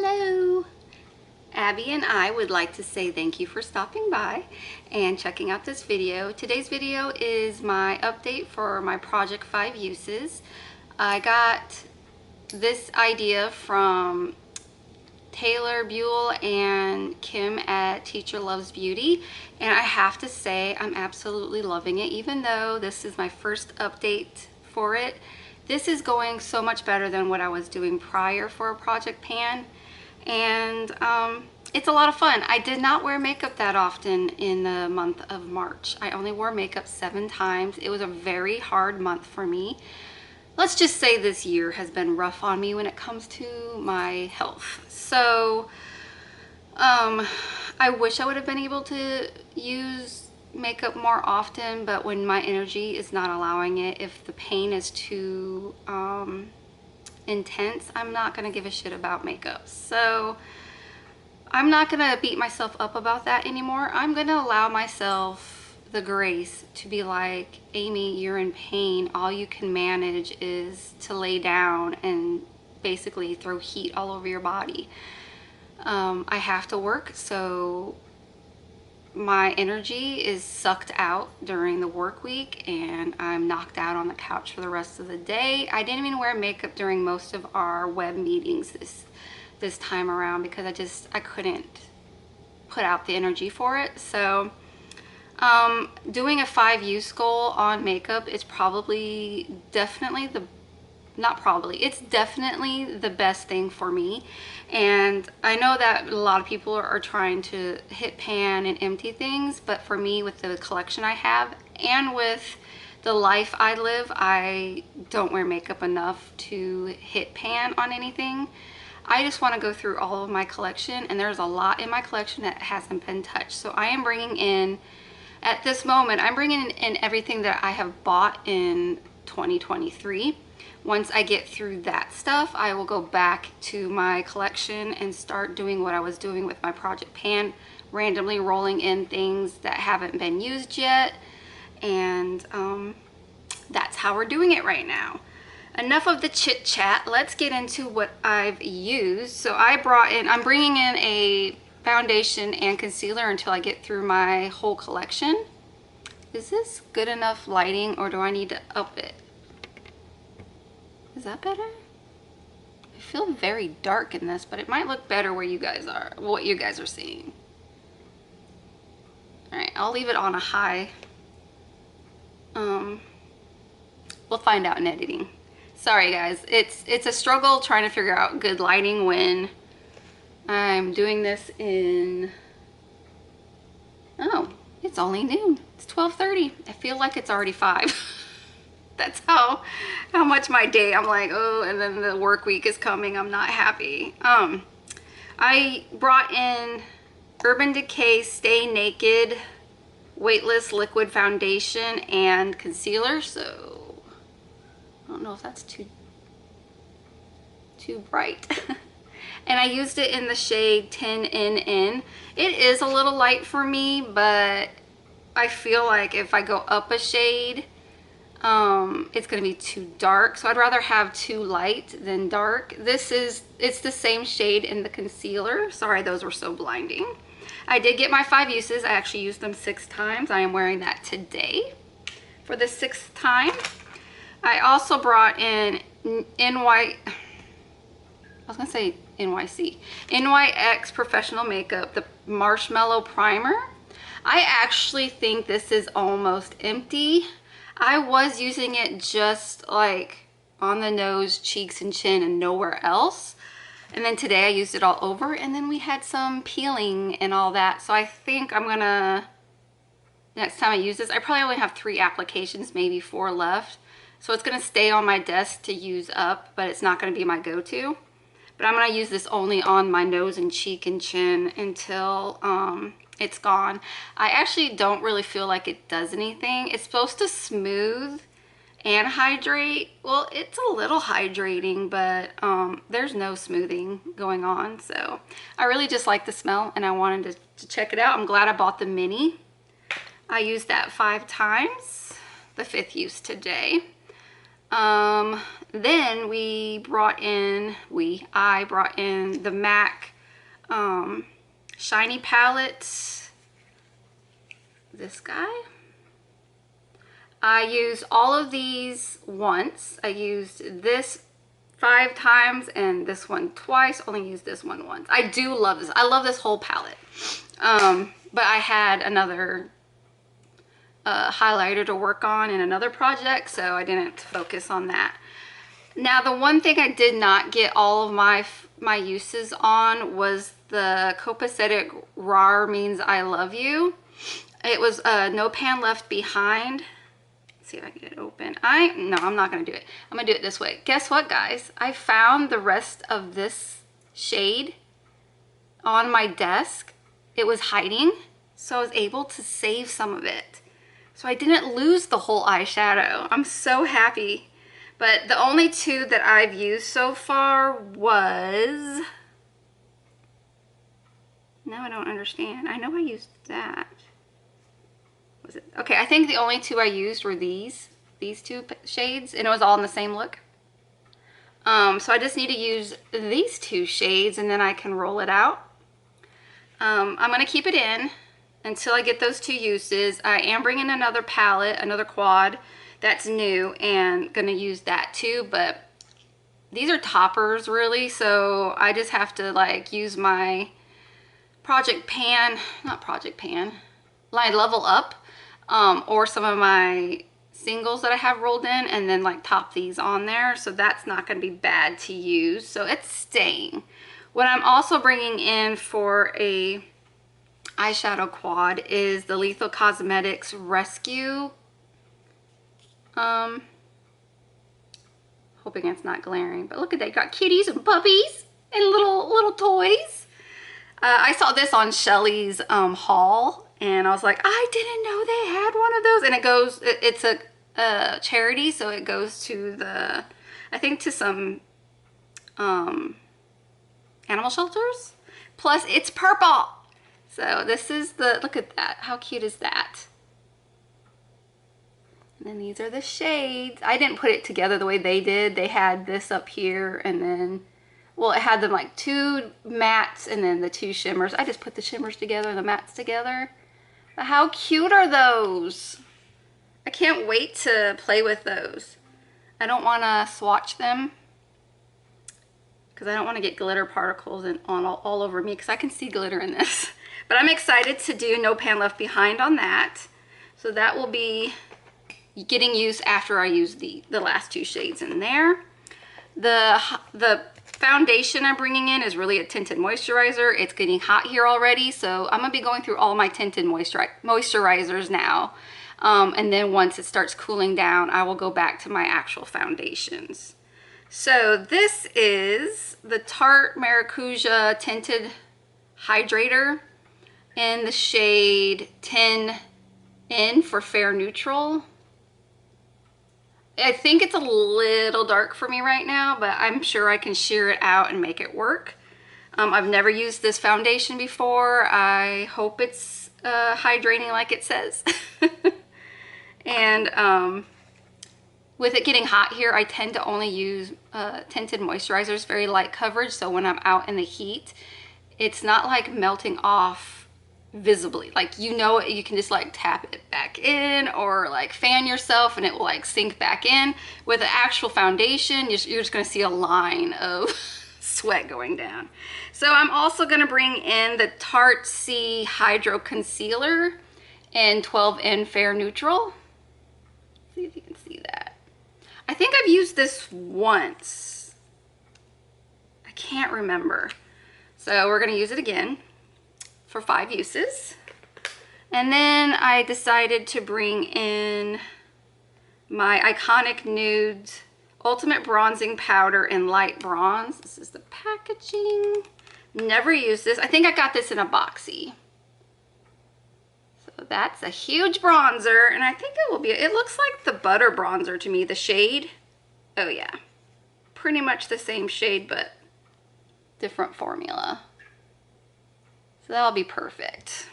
Hello! Abby and I would like to say thank you for stopping by and checking out this video. Today's video is my update for my Project 5 uses. I got this idea from Taylor Buell and Kim at Teacher Loves Beauty, and I have to say I'm absolutely loving it. Even though this is my first update for it, this is going so much better than what I was doing prior for Project Pan, and it's a lot of fun. I did not wear makeup that often in the month of March. I only wore makeup 7 times. It was a very hard month for me. Let's just say this year has been rough on me when it comes to my health. So I wish I would have been able to use makeup more often, but when my energy is not allowing it, if the pain is too intense, I'm not gonna give a shit about makeup. So I'm not gonna beat myself up about that anymore. I'm gonna allow myself the grace to be like, Amy, you're in pain. All you can manage is to lay down and basically throw heat all over your body. I have to work, so my energy is sucked out during the work week and I'm knocked out on the couch for the rest of the day. I didn't even wear makeup during most of our web meetings this time around because I couldn't put out the energy for it. So doing a 5 use goal on makeup is definitely the best thing for me. And I know that a lot of people are trying to hit pan and empty things, but for me, with the collection I have and with the life I live, I don't wear makeup enough to hit pan on anything. I just want to go through all of my collection, and there's a lot in my collection that hasn't been touched. So I am bringing in, at this moment, I'm bringing in everything that I have bought in 2023. Once I get through that stuff, I will go back to my collection and start doing what I was doing with my Project Pan, randomly rolling in things that haven't been used yet. And that's how we're doing it right now. Enough of the chit chat. Let's get into what I've used. So I'm bringing in a foundation and concealer until I get through my whole collection. Is this good enough lighting, or do I need to up it? Is that better? I feel very dark in this, but it might look better where you guys are, what you guys are seeing. All right, I'll leave it on a high. We'll find out in editing. Sorry guys, it's a struggle trying to figure out good lighting when I'm doing this in, oh, it's only noon. It's 12:30. I feel like it's already 5. That's how much my day, I'm like, oh, and then the work week is coming. I'm not happy. I brought in Urban Decay Stay Naked Weightless Liquid Foundation and Concealer. So I don't know if that's too bright. And I used it in the shade 10NN. It is a little light for me, but I feel like if I go up a shade, it's gonna be too dark. So I'd rather have too light than dark. It's the same shade in the concealer. Sorry, those were so blinding. I did get my 5 uses. I actually used them 6 times. I am wearing that today for the 6th time. I also brought in NYX Professional Makeup, the Marshmallow Primer. I actually think this is almost empty. I was using it just like on the nose, cheeks, and chin and nowhere else. And then today I used it all over, and then we had some peeling and all that. So I think I'm gonna, next time I use this, I probably only have 3 applications, maybe 4 left. So it's gonna stay on my desk to use up, but it's not gonna be my go-to. But I'm gonna use this only on my nose and cheek and chin until it's gone. I actually don't really feel like it does anything. It's supposed to smooth and hydrate. Well, it's a little hydrating, but there's no smoothing going on. So I really just like the smell, and I wanted to check it out. I'm glad I bought the mini. I used that 5 times, the 5th use today. Then I brought in the MAC Shiny Palette. This guy. I used all of these once. I used this 5 times and this one twice. Only used this one once. I do love this. I love this whole palette. But I had another highlighter to work on in another project, so I didn't focus on that. Now, the one thing I did not get all of my uses on was the Copacetic RAR Means I Love You. It was No Pan Left Behind. Let's see if I can get it open. No, I'm not gonna do it. I'm gonna do it this way. Guess what, guys? I found the rest of this shade on my desk. It was hiding, so I was able to save some of it. So I didn't lose the whole eyeshadow. I'm so happy. But the only 2 that I've used so far was... No, I don't understand. I know I used that. Was it? Okay, I think the only 2 I used were these 2 shades, and it was all in the same look. So I just need to use these 2 shades, and then I can roll it out. I'm going to keep it in until I get those 2 uses. I am bringing another palette, another quad that's new, and going to use that too, but these are toppers really, so I just have to like use my my Level Up, or some of my singles that I have rolled in, and then like top these on there, so that's not going to be bad to use, so it's staying. What I'm also bringing in for a eyeshadow quad is the Lethal Cosmetics Rescue. Hoping it's not glaring, but look at that. You got kitties and puppies and little toys. I saw this on Shelly's haul, and I was like, I didn't know they had one of those. And it goes, it's a charity, so it goes to the, I think to some animal shelters. Plus, it's purple. So this is the, look at that. How cute is that? And then these are the shades. I didn't put it together the way they did. They had this up here, and then, well, it had them like 2 mattes and then the 2 shimmers. I just put the shimmers together and the mattes together. But how cute are those? I can't wait to play with those. I don't want to swatch them because I don't want to get glitter particles all over me, because I can see glitter in this. But I'm excited to do No Pan Left Behind on that. So that will be getting used after I use the last 2 shades in there. The foundation I'm bringing in is really a tinted moisturizer. It's getting hot here already, so I'm gonna be going through all my tinted moisturizers now. And then once it starts cooling down, I will go back to my actual foundations. So this is the Tarte Maracuja Tinted Hydrator in the shade 10N for Fair Neutral. I think it's a little dark for me right now, but I'm sure I can sheer it out and make it work. I've never used this foundation before. I hope it's hydrating like it says. And with it getting hot here, I tend to only use tinted moisturizers, very light coverage, so when I'm out in the heat, it's not like melting off visibly. Like, you know, you can just like tap it back in or like fan yourself and it will like sink back in. With the actual foundation, you're just going to see a line of sweat going down. So I'm also going to bring in the Tarte C Hydro Concealer in 12N Fair Neutral. See if you can see that. I think I've used this once. I can't remember. So we're going to use it again for 5 uses. And then I decided to bring in my Iconic Nudes Ultimate Bronzing Powder in Light Bronze. This is the packaging. Never used this. I think I got this in a boxy. So that's a huge bronzer, and I think it will be, it looks like the Butter Bronzer to me, the shade. Oh yeah, pretty much the same shade, but different formula. So that'll be perfect.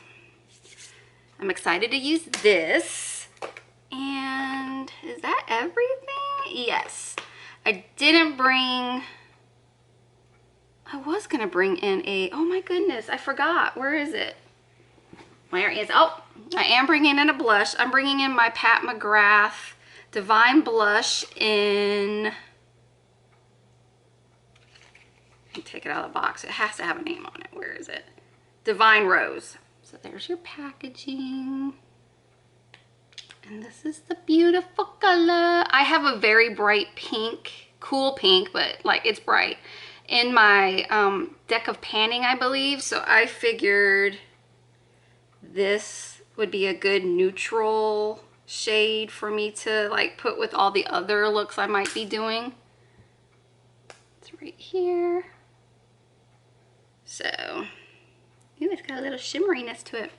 I'm excited to use this. And is that everything? Yes. I didn't bring, I was gonna bring in a, oh my goodness, I forgot. Where is it? Where is, oh, I am bringing in a blush. I'm bringing in my Pat McGrath Divine Blush in, let me take it out of the box. It has to have a name on it. Where is it? Divine Rose. So there's your packaging. And this is the beautiful color. I have a very bright pink, cool pink, but like it's bright, in my deck of panning, I believe. So I figured this would be a good neutral shade for me to like put with all the other looks I might be doing. It's right here. So, ooh, it's got a little shimmeriness to it.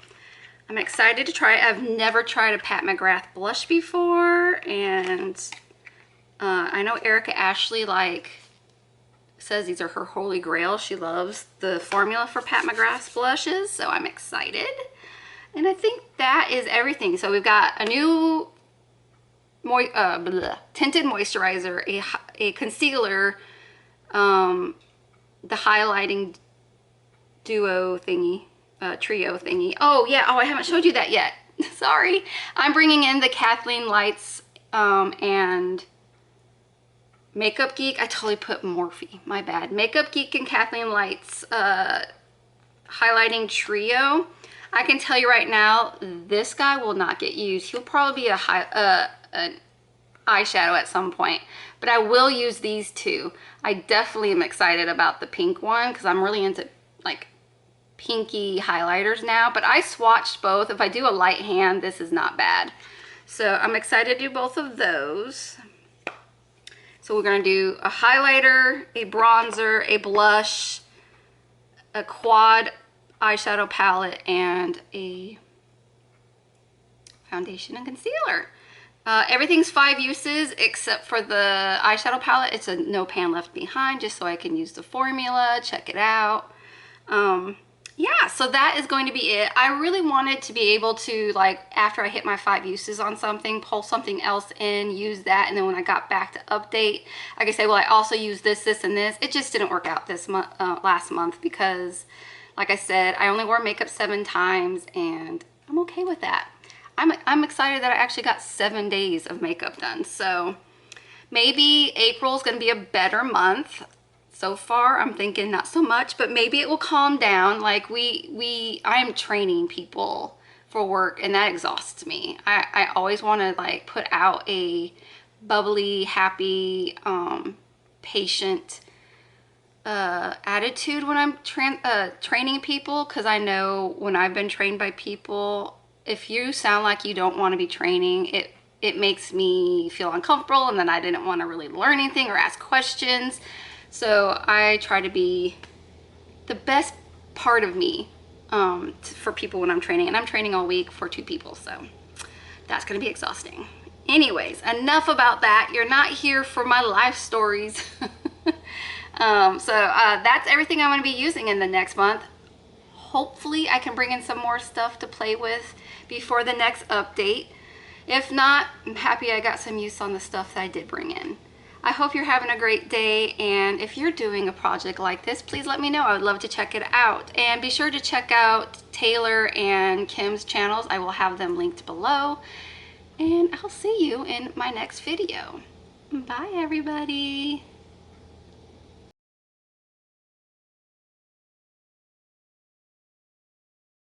I'm excited to try it. I've never tried a Pat McGrath blush before, and I know Erica Ashley like says these are her holy grail. She loves the formula for Pat McGrath's blushes, so I'm excited. And I think that is everything. So we've got a new tinted moisturizer, a concealer, the highlighting duo thingy. Trio thingy. Oh yeah, oh I haven't showed you that yet. Sorry. I'm bringing in the Kathleen Lights and Makeup Geek. I totally put Morphe, my bad. Makeup Geek and Kathleen Lights highlighting trio. I can tell you right now, this guy will not get used. He'll probably be an eyeshadow at some point, but I will use these two. I definitely am excited about the pink one because I'm really into like pinky highlighters now, but I swatched both. If I do a light hand, this is not bad. So I'm excited to do both of those. So we're going to do a highlighter, a bronzer, a blush, a quad eyeshadow palette, and a foundation and concealer. Everything's 5 uses except for the eyeshadow palette. It's a no pan left behind, just so I can use the formula, check it out. Yeah, so that is going to be it. I really wanted to be able to, like, after I hit my 5 uses on something, pull something else in, use that, and then when I got back to update, I could say, well, I also use this, this, and this. It just didn't work out this month, last month, because, like I said, I only wore makeup 7 times, and I'm okay with that. I'm excited that I actually got 7 days of makeup done, so maybe April's gonna be a better month. So far, I'm thinking not so much, but maybe it will calm down. Like I am training people for work, and that exhausts me. I always want to like put out a bubbly, happy, patient attitude when I'm training people, because I know when I've been trained by people, if you sound like you don't want to be training, it makes me feel uncomfortable, and then I didn't want to really learn anything or ask questions. So I try to be the best part of me for people when I'm training, and I'm training all week for 2 people, so that's going to be exhausting. Anyways, enough about that. You're not here for my life stories. That's everything I'm going to be using in the next month. Hopefully I can bring in some more stuff to play with before the next update. If not, I'm happy I got some use on the stuff that I did bring in. I hope you're having a great day, and if you're doing a project like this, please let me know. I would love to check it out. And be sure to check out Taylor and Kim's channels. I will have them linked below. And I'll see you in my next video. Bye, everybody.